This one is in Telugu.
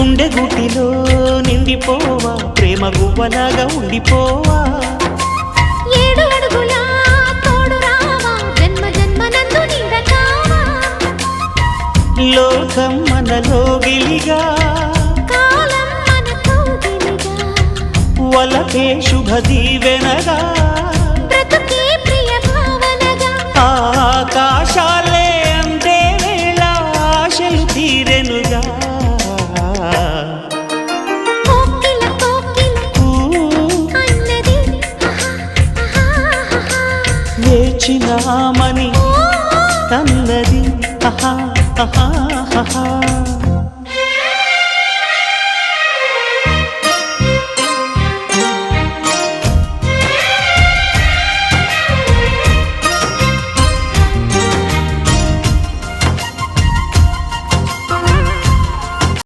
గుండె గుటిలో నిండిపోవా ప్రేమ గువ్వలాగా ఉండిపోవా 7 అడుగుల తోడు రావా జన్మ జన్మనందు నిండకావా లోకం మనలో గిలిగా కాలం మనతో గిలిగా వలకే శుభ దీవెనగా బ్రతుకే ప్రియ భావనగా ఆకాశాలే అందే వేళ ఆశలు తీరెనుగా కోకిల కోకిల అన్నది వేచినామని తన్నది